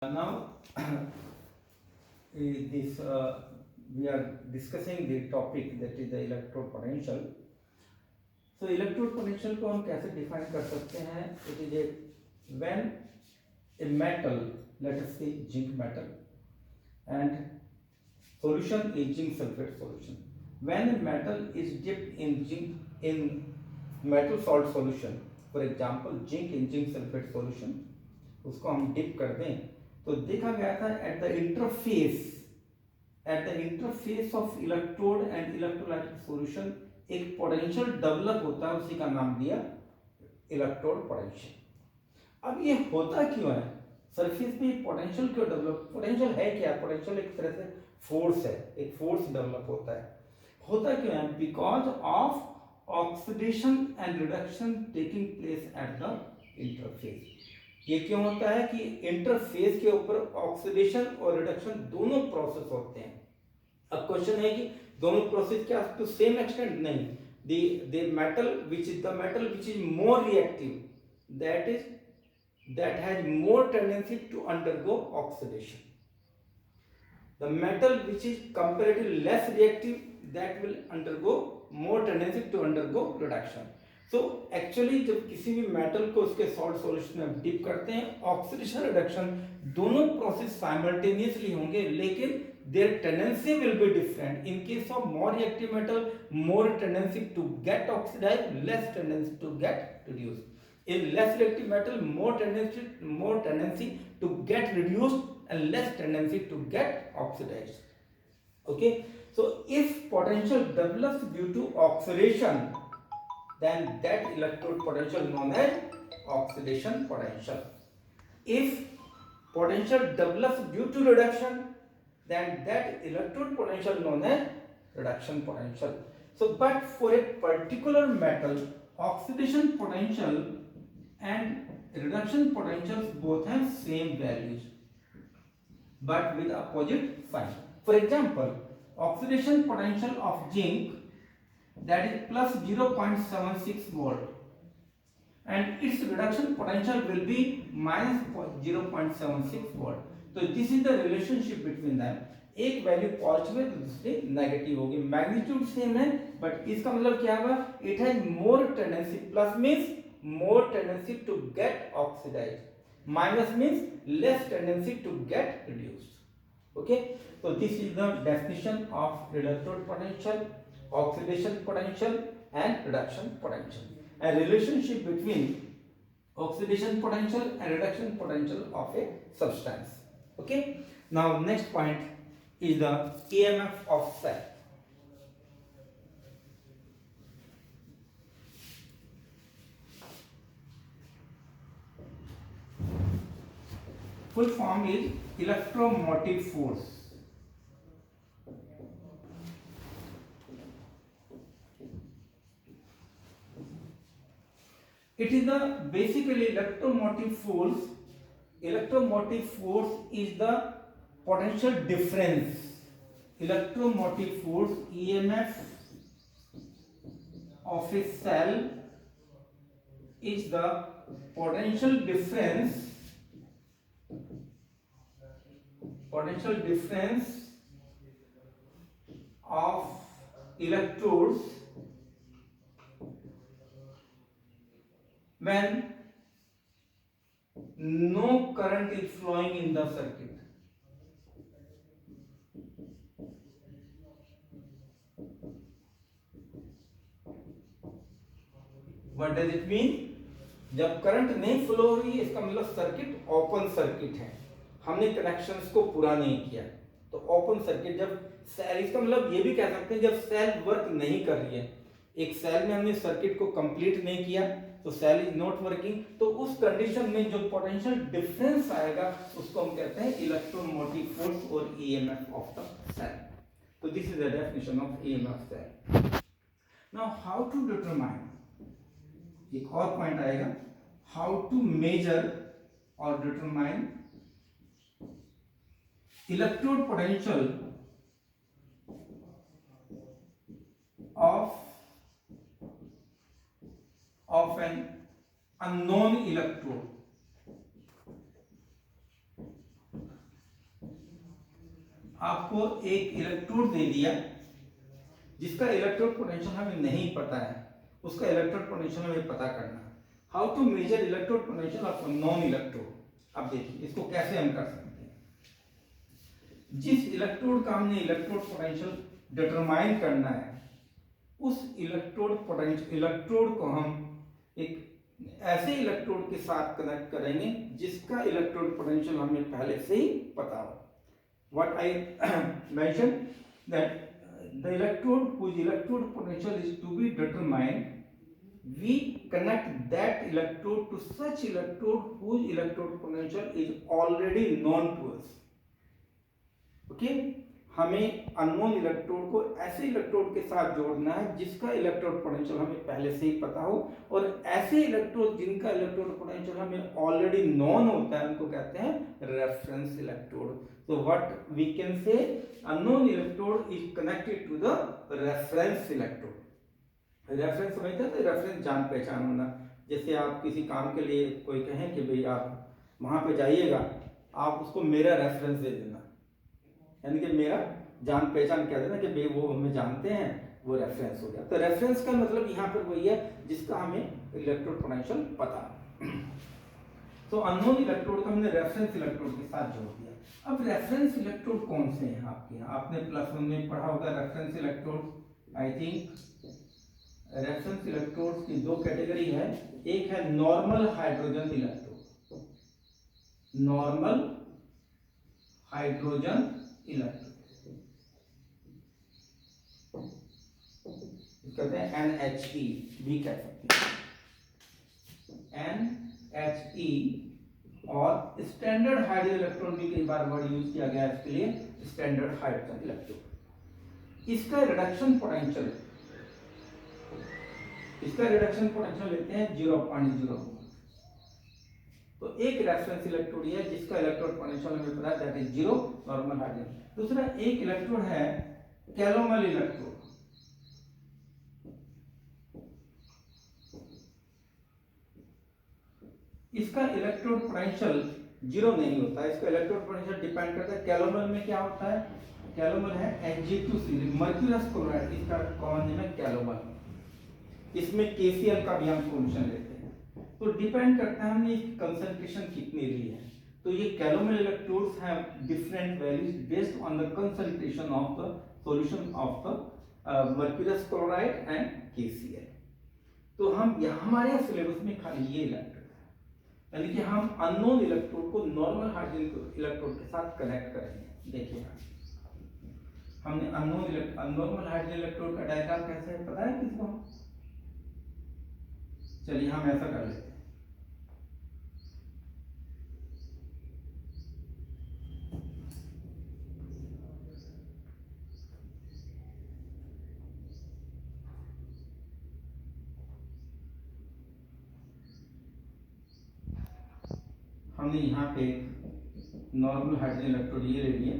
Now, this we are discussing the topic that is the electrode potential. So electrode potential को हम कैसे define कर सकते हैं? It is a when a metal, let us say zinc metal, and solution is zinc sulfate solution. When a metal is dipped in metal salt solution, for example zinc in zinc sulfate solution, उसको हम dip कर दें तो देखा गया था at the interface of electrode and electrolytic solution एक potential develop होता है, उसी का नाम दिया इलेक्ट्रोड पोटेंशियल। अब ये होता क्यों है? सरफेस पे पोटेंशियल क्यों डेवलप? पोटेंशियल है क्या? पोटेंशियल एक तरह से फोर्स है, एक फोर्स डेवलप होता क्यों है? Because of oxidation and reduction taking place at the interface. ये क्यों होता है कि इंटरफेस के ऊपर ऑक्सीडेशन और रिडक्शन दोनों प्रोसेस होते हैं। अब क्वेश्चन है कि दोनों प्रोसेस क्या टू सेम एक्सटेंट? नहीं। the metal which is more reactive, that has more tendency to undergo oxidation. The metal which is comparatively less reactive, that will undergo more tendency to undergo reduction. So actually जब किसी भी metal को उसके salt solution में dip करते हैं, oxidation reduction दोनों process simultaneously होंगे, लेकिन their tendency will be different. In case of more reactive metal, more tendency to get oxidized, less tendency to get reduced. In less reactive metal, more tendency to get reduced and less tendency to get oxidized. Okay, so if potential develops due to oxidation, then that electrode potential known as oxidation potential. If potential develops due to reduction, then that electrode potential known as reduction potential. So but for a particular metal, oxidation potential and reduction potentials both have same values but with opposite sign. For example, oxidation potential of zinc, that is plus 0.76 volt, and its reduction potential will be minus 0.76 volt. तो this is the relationship between them. एक value positive है तो दूसरी negative होगी, magnitude same है, but इसका मतलब क्या होगा? It has more tendency, plus means more tendency to get oxidised, minus means less tendency to get reduced. Okay, तो this is the definition of electrode potential, oxidation potential and reduction potential, a relationship between oxidation potential and reduction potential of a substance. Okay, now next point is the EMF of cell. Full form is electromotive force. It is the basically electromotive force. Electromotive force is the potential difference. Electromotive force, EMF of a cell is the potential difference of electrodes when no current is flowing in the circuit. What does it mean? जब current नहीं flow हो रही है, इसका मतलब circuit open circuit है, हमने connections को पूरा नहीं किया, तो ओपन सर्किट। जब सेल, इसका मतलब ये भी कह सकते हैं जब सेल वर्क नहीं कर रही है, एक सेल में हमने सर्किट को कंप्लीट नहीं किया तो सेल इज नॉट वर्किंग, तो उस कंडीशन में जो पोटेंशियल डिफरेंस आएगा उसको हम कहते हैं इलेक्ट्रोमोटिव फोर्स और ईएमएफ ऑफ द सेल। तो this is the definition of EMF cell. Now how to determine, एक और पॉइंट आएगा, हाउ टू मेजर और determine electrode potential of an unknown electrode. आपको एक इलेक्ट्रोड दे दिया जिसका इलेक्ट्रोड पोटेंशियल हमें नहीं पता है, उसका इलेक्ट्रोड पोटेंशियल हमें पता करना है। How to measure electrode potential of non electrode. अब देखिए इसको कैसे हम कर सकते हैं। जिस इलेक्ट्रोड का हमने इलेक्ट्रोड पोटेंशियल डिटरमाइन करना है, उस इलेक्ट्रोड को हम एक ऐसे इलेक्ट्रोड के साथ कनेक्ट करेंगे जिसका इलेक्ट्रोड पोटेंशियल हमें पहले से ही पता हो। What I mentioned that the electrode whose electrode potential is to be determined, we connect that electrode to such electrode whose electrode potential is already known to us. Okay? हमें unknown electrode को ऐसे electrode के साथ जोड़ना है जिसका electrode potential हमें पहले से ही पता हो, और ऐसे इलेक्ट्रोड जिनका इलेक्ट्रोड पोटेंशियल हमें ऑलरेडी नोन होता है उनको कहते हैं reference electrode. So what we can say, unknown electrode is connected to the reference electrode. Reference समझते हैं, रेफरेंस जान पहचान होना। जैसे आप किसी काम के लिए कोई कहें कि भाई आप वहां पे जाइएगा, आप उसको मेरा रेफरेंस दे देना, यानी कि मेरा जान पहचान कह देना कि भाई वो हमें जानते हैं, वो रेफरेंस हो गया। तो रेफरेंस का मतलब यहाँ पर वही है जिसका हमें इलेक्ट्रोड पोटेंशियल पता। तो अननोन इलेक्ट्रोड को हमने रेफरेंस इलेक्ट्रोड के साथ जोड़ दिया। अब रेफरेंस इलेक्ट्रोड कौन से हैं आपके यहाँ? आपने +1 में पढ़ा होगा reference electrode. I think reference electrodes की दो कैटेगरी है, एक है normal hydrogen electrode, normal hydrogen electrode कहते हैं, NHE भी कह सकते हैं, NHE। और स्टैंडर्ड हाइड्रोजन इलेक्ट्रॉन भी कई बार वर्ड यूज किया गया है इसके लिए, स्टैंडर्ड हाइड्रोजन इलेक्ट्रॉन। इसका रिडक्शन पोटेंशियल लेते हैं 0.0। तो एक रेफरेंस इलेक्ट्रोड है जिसका इलेक्ट्रोड पोटेंशियल हमें पता है, दैट इज 0, नॉर्मल हाइड्रोजन। दूसरा एक इलेक्ट्रोड है कैलोमल इलेक्ट्रोड। इसका इलेक्ट्रोड पोटेंशियल 0 नहीं होता है, इसका इलेक्ट्रोड पोटेंशियल डिपेंड करता है। कैलोमल में क्या होता है? कैलोमल है Ag2C, मर्क्यूरस क्लोराइड, इसका कॉमन नेम है कैलोमल। इसमें KCl का भी हम सॉल्यूशन लेते हैं। तो डिपेंड करता है हमने इसकी कंसंट्रेशन कितनी ली है। तो ये calomel electrodes have different values based on the concentration of the solution of the mercurous chloride and KCl। तो हम हमारे सिलेबस में खाली ये इलेक्ट्रोड, यानी कि हम अननोन इलेक्ट्रोड को नॉर्मल हाइड्रोजन इलेक्ट्रोड के साथ कनेक्ट करेंगे। देखिए हमने अननॉर्मल हाइड्रोजन इलेक्ट्रोड का डायग्राम कैसे है पता है किसको? चलिए हम ऐसा कर लेते हैं। हमने यहाँ पे नॉर्मल हाइड्रोजन इलेक्ट्रोड ये ले लिए,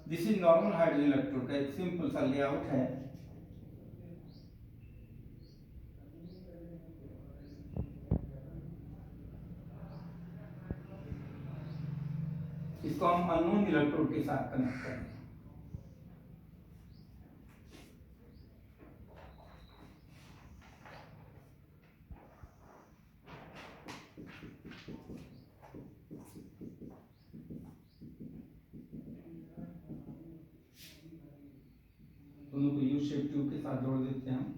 this is normal hydrogen electrode का एक सिंपल सा लेआउट है। इसको हम अननोन इलेक्ट्रोड के साथ कनेक्ट करेंगे। दोनों को यू शेप ट्यूब के साथ जोड़ देते हैं हम।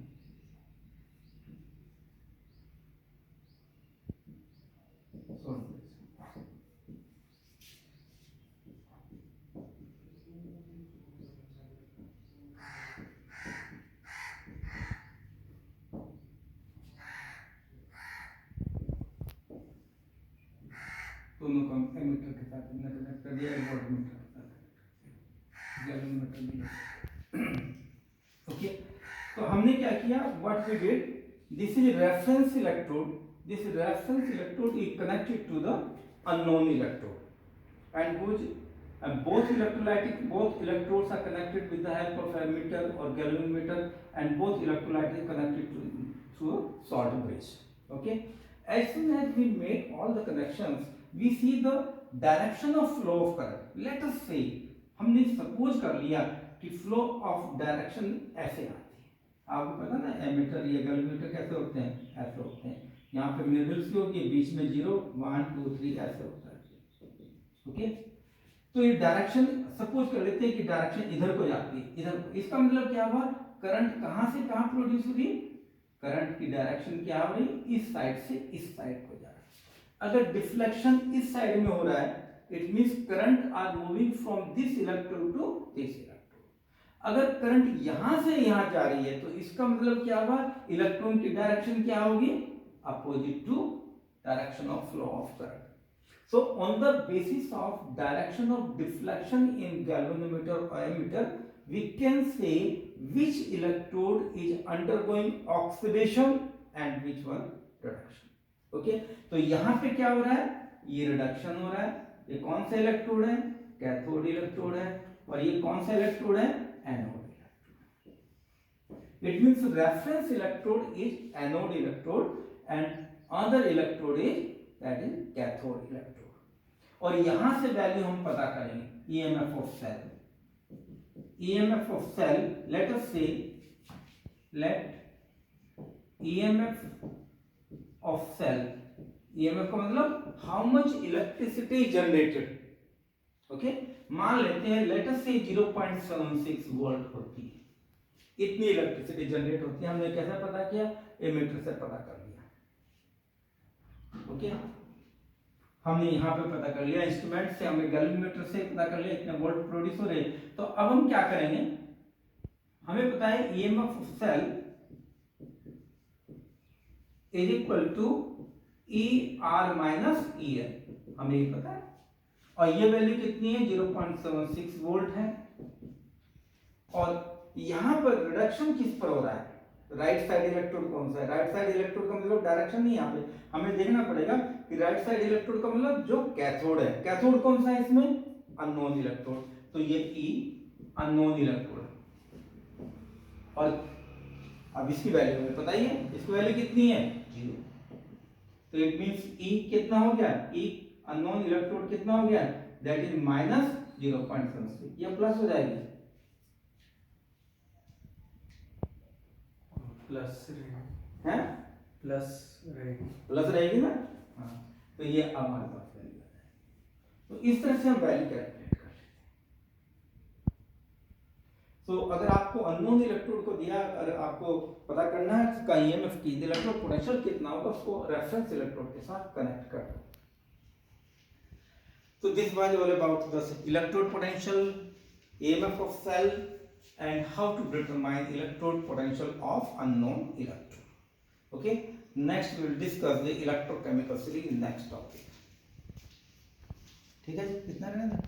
दोनों को हम एमीटर के साथ कनेक्ट कर दिया, वोल्टमीटर के साथ गैल्वेनोमीटर भी। ओके, तो हमने क्या किया, what we did, this is reference electrode. This reference electrode is connected to the unknown electrode, and both electrodes are connected with the help of ammeter or galvanometer, and both electrolyte is connected through a salt bridge. Okay, as soon as we make all the connections, we see the direction of flow of current. Let us say हमने suppose कर लिया कि flow of direction ऐसे आती है। आपको पता ना एमीटर या गैल्वेनोमीटर कैसे होते हैं, ऐसे होते हैं। यहाँ पे मिडल्स की होगी, बीच में 0 1 2 3 ऐसे होता है। ओके, तो ये डायरेक्शन सपोज कर लेते हैं कि डायरेक्शन इधर को जाती है, इधर। इसका मतलब क्या हुआ, करंट कहां से कहां प्रोड्यूस हो रही है, करंट की डायरेक्शन क्या हो रही, इस साइड से इस साइड को जा रहा है। अगर डिफ्लेक्शन इस साइड में हो रहा है, it means current are moving from this electrode to this electrode. अगर करंट यहां से यहां जा रही है, तो इसका मतलब क्या हुआ, इलेक्ट्रॉन की डायरेक्शन क्या होगी, opposite to direction of flow of current. So on the basis of direction of deflection in galvanometer or ammeter, we can say which electrode is undergoing oxidation and which one reduction. Okay, तो यहाँ पे क्या हो रहा है, ये reduction हो रहा है। ये कौन सा इलेक्ट्रोड है, कैथोड इलेक्ट्रोड है, और ये कौन सा इलेक्ट्रोड है, anode electrode. It means reference electrode is anode electrode and other electrode is that is cathode electrode। और यहां से वैल्यू हम पता करेंगे EMF of cell. EMF of cell, let us say let EMF of cell, EMF का मतलब how much electricity generated. Okay, मान लेते हैं लेट अस से 0.76 वोल्ट होती है, इतनी इलेक्ट्रिसिटी जनरेट होती है। हमने कैसे पता किया, एमीटर से पता कर लिया। ओके, हमने यहाँ पे पता कर लिया, इंस्ट्रूमेंट से हमने गैल्वेनोमीटर से पता कर लिया इतने वोल्ट प्रोड्यूस हो रहे। तो अब हम क्या करेंगे, हमें पता है EMF of cell is equal to E R minus E L, हमें ये पता है। और ये वैल्यू कितनी है, 0.76 वोल्ट है। और यहाँ पर रिडक्शन किस पर हो रहा है, राइट साइड इलेक्ट्रोड कौन सा है, राइट साइड इलेक्ट्रोड का मतलब डायरेक्शन नहीं, यहाँ पे हमें देखना पड़ेगा कि राइट साइड इलेक्ट्रोड का मतलब जो कैथोड है। कैथोड कौन सा है इसमें, अननोन इलेक्ट्रोड, तो ये ई अननोन इलेक्ट्रोड। और अब इसकी वैल्यू हमें पता ही है, इसकी वैल्यू कितनी है, 0। तो इट मींस ई कितना हो गया, ई अननोन इलेक्ट्रोड कितना हो गया, दैट इज माइनस 0.76, ये प्लस हो जाएगी, प्लस है, प्लस रहेगी ना। हाँ, तो ये हमारे पास वैल्यू आ जाएगी। तो इस तरह से हम वैल्यू कैलकुलेट कर लेते हैं। तो अगर आपको अननोन इलेक्ट्रोड को दिया, अगर आपको पता करना है इसका ईएमएफ की इलेक्ट्रोड पोटेंशियल कितना होगा, उसको रेफरेंस इलेक्ट्रोड के साथ कनेक्ट कर दो। So this was all about the electrode potential, EMF of cell, and how to determine electrode potential of unknown electrode. Okay, next we will discuss the electrochemical series in next topic. ठीक है जी, कितना रहना है?